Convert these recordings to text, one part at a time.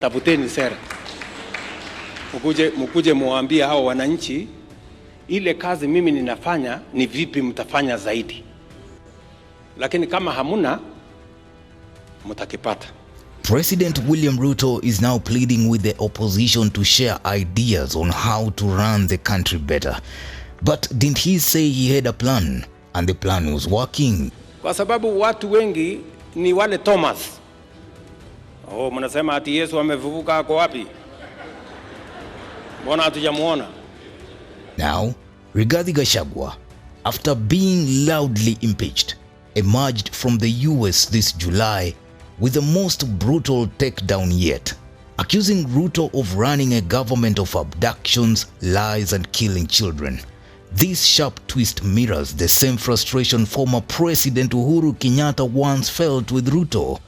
Tafuteni sera. Mkuje muambie hao wananchi ile kazi mimi ninafanya ni vipi mtafanya zaidi. Lakini kama hamuna mtakipata. President William Ruto is now pleading with the opposition to share ideas on how to run the country better. But didn't he say he had a plan and the plan was working? Kwa sababu watu wengi ni wale Thomas. Oh, mnasema ati Yesu amefufuka ako wapi? Mbona hatujamuona? Now, Rigathi Gachagua, after being loudly impeached, emerged from the US this July with the most brutal takedown yet, accusing Ruto of running a government of abductions, lies and killing children. This sharp twist mirrors the same frustration former President Uhuru Kenyatta once felt with Ruto.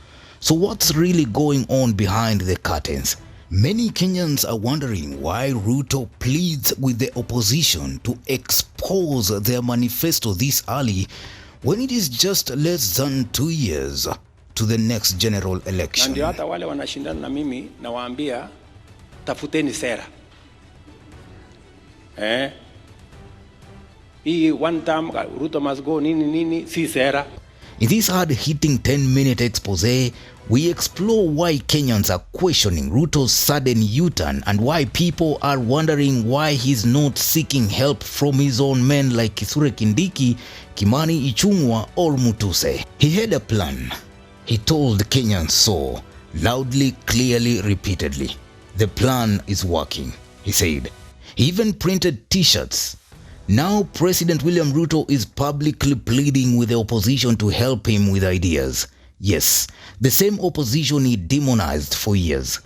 So what's really going on behind the curtains? Many Kenyans are wondering why Ruto pleads with the opposition to expose their manifesto this early when it is just less than 2 years to the next general election. Ndio hata wale wanashindana na mimi nawaambia tafuteni sera. Hii one term Ruto must go nini si sera. In this hard-hitting 10-minute expose, we explore why Kenyans are questioning Ruto's sudden U-turn and why people are wondering why he's not seeking help from his own men like Kithure Kindiki, Kimani Ichung'wah or Mutuse. He had a plan. He told Kenyans so, loudly, clearly, repeatedly. The plan is working, he said. He even printed t-shirts. Now President William Ruto is publicly pleading with the opposition to help him with ideas. Yes, the same opposition he demonized for years.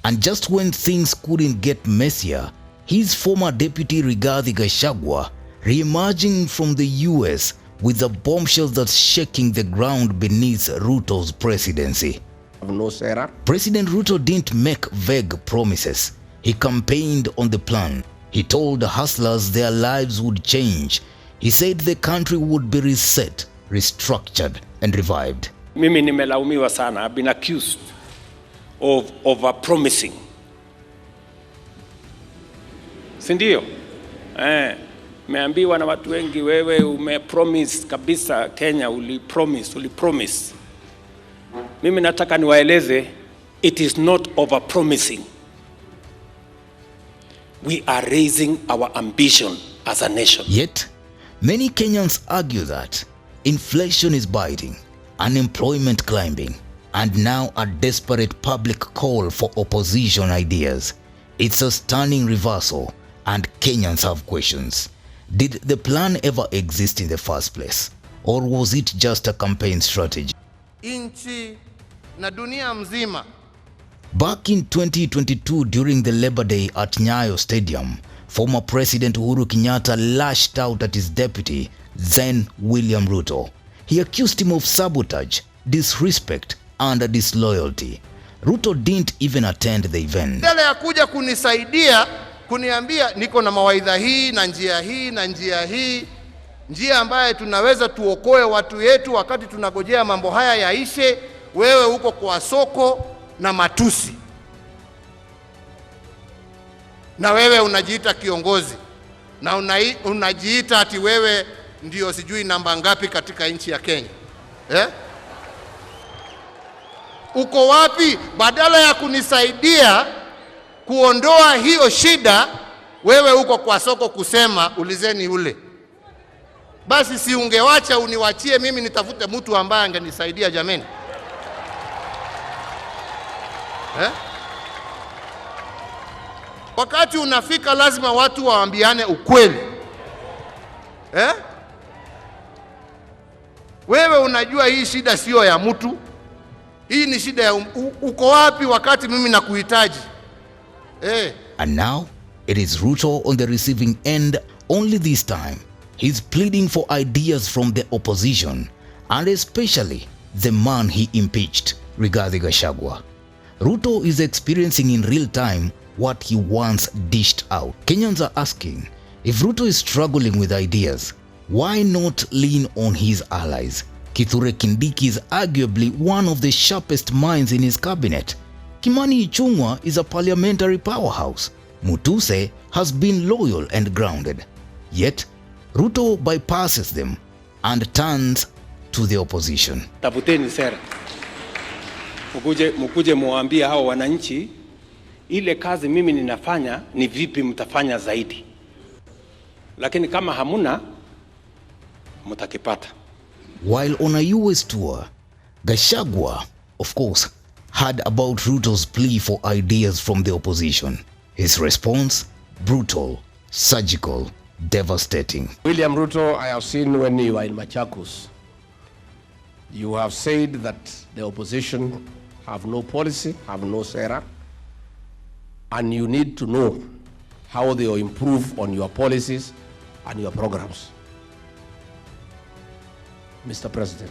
And just when things couldn't get messier, his former deputy Rigathi Gachagua re-emerging from the US with the bombshells that's shaking the ground beneath Ruto's presidency. No, sir. President Ruto didn't make vague promises. He campaigned on the plan. He told the hustlers their lives would change. He said the country would be reset, restructured and revived. Mimi nimelaumiwa sana. I've been accused of over-promising. Sindio? Meambiwa na watu wengi wewe umepromise kabisa Kenya, ulipromise. Mimi nataka niwaeleze, it is not over-promising. We are raising our ambition as a nation. Yet, many Kenyans argue that inflation is biting, unemployment climbing, and now a desperate public call for opposition ideas. It's a stunning reversal, and Kenyans have questions. Did the plan ever exist in the first place? Or was it just a campaign strategy? Inchi na dunia mzima. Back in 2022 during the Labor Day at Nyayo Stadium, former President Uhuru Kenyatta lashed out at his deputy, then William Ruto. He accused him of sabotage, disrespect and disloyalty. Ruto didn't even attend the event. Badala ya kuja kunisaidia, kuniambia niko na mawaidha hii na njia hii na njia hii, njia ambaye tunaweza tuokoe watu wetu wakati tunagojea mambo haya yaishe, wewe uko kwa soko na matusi. Na wewe unajiita kiongozi. Na unajiita ati wewe ndio sijui namba ngapi katika nchi ya Kenya. Uko wapi? Badala ya kunisaidia kuondoa hiyo shida, wewe uko kwa soko kusema ulizeni ule. Basi si ungewacha uniwachie mimi nitafute mtu ambaye angenisaidia jameni. Wakati unafika lazima watu waambiane ukweli. Wewe unajua hii shida sio ya mtu. Hii ni shida ya uko wapi wakati mimi nakuhitaji? And now it is Ruto on the receiving end. Only this time he's pleading for ideas from the opposition and especially the man he impeached, Rigathi Gachagua. Ruto is experiencing in real time what he once dished out. Kenyans are asking, if Ruto is struggling with ideas, why not lean on his allies? Kithure Kindiki is arguably one of the sharpest minds in his cabinet. Kimani Ichung'wah is a parliamentary powerhouse. Mutuse has been loyal and grounded. Yet, Ruto bypasses them and turns to the opposition. Tafuteni sera. Mkuje muambie hao wananchi ile kazi mimi ninafanya ni vipi mtafanya zaidi. Lakini kama hamuna mtakipata. While on a US tour, Gachagua, of course, heard about Ruto's plea for ideas from the opposition. His response, brutal, surgical, devastating. William Ruto, I have seen when you were in Machakos, you have said that the opposition have no policy, have no sera, and you need to know how they will improve on your policies and your programs. Mr. President,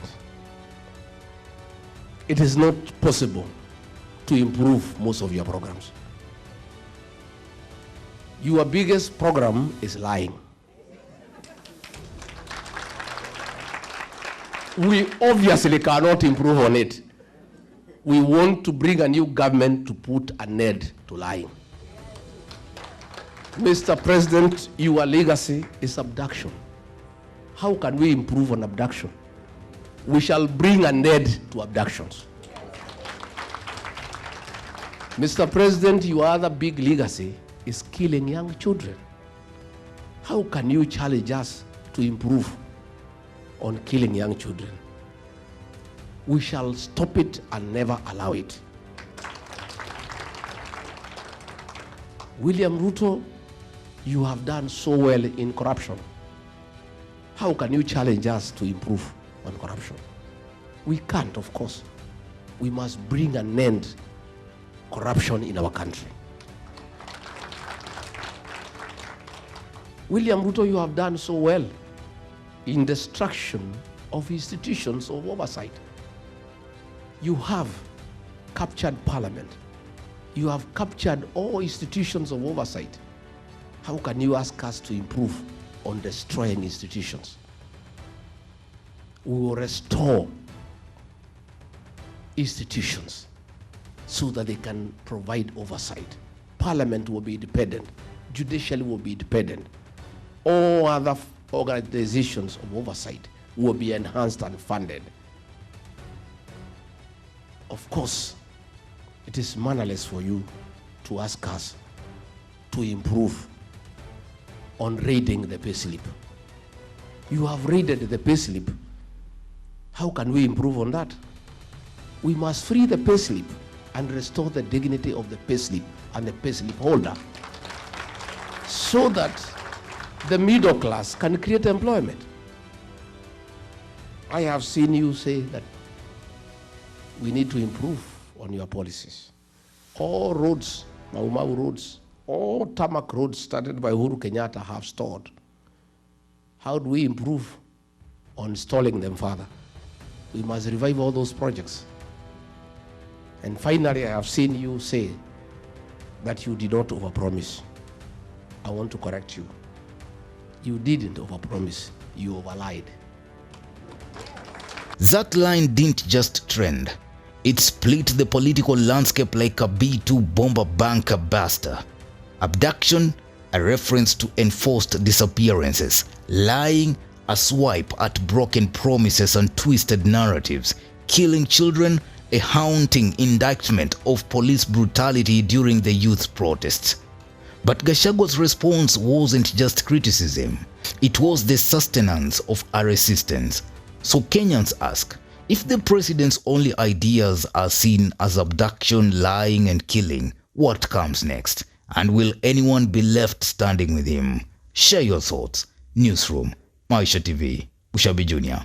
it is not possible to improve most of your programs. Your biggest program is lying. We obviously cannot improve on it. We want to bring a new government to put an end to lying. Mr. President, your legacy is abduction. How can we improve on abduction? We shall bring an end to abductions. Mr. President, your other big legacy is killing young children. How can you challenge us to improve on killing young children? We shall stop it and never allow it. William Ruto, you have done so well in corruption. How can you challenge us to improve on corruption? We can't, of course. We must bring an end to corruption in our country. William Ruto, you have done so well in destruction of institutions of oversight. You have captured parliament. You have captured all institutions of oversight. How can you ask us to improve on destroying institutions? We will restore institutions so that they can provide oversight. Parliament will be independent. Judiciary will be independent. All other organizations of oversight will be enhanced and funded. Of course, it is mannerless for you to ask us to improve on raiding the payslip. You have raided the payslip. How can we improve on that? We must free the payslip and restore the dignity of the payslip and the payslip holder so that the middle class can create employment. I have seen you say that we need to improve on your policies. All roads, Mau Mau roads, all tarmac roads started by Uhuru Kenyatta have stalled. How do we improve on stalling them further? We must revive all those projects. And finally, I have seen you say that you did not overpromise. I want to correct you. You didn't overpromise, you overlied. That line didn't just trend. It split the political landscape like a B2 bomber banker buster. Abduction, a reference to enforced disappearances. Lying, a swipe at broken promises and twisted narratives. Killing children, a haunting indictment of police brutality during the youth protests. But Gachagua's response wasn't just criticism. It was the sustenance of a resistance. So Kenyans ask, if the president's only ideas are seen as abduction, lying and killing, what comes next? And will anyone be left standing with him? Share your thoughts. Newsroom, Maisha TV, Ushabi Jr.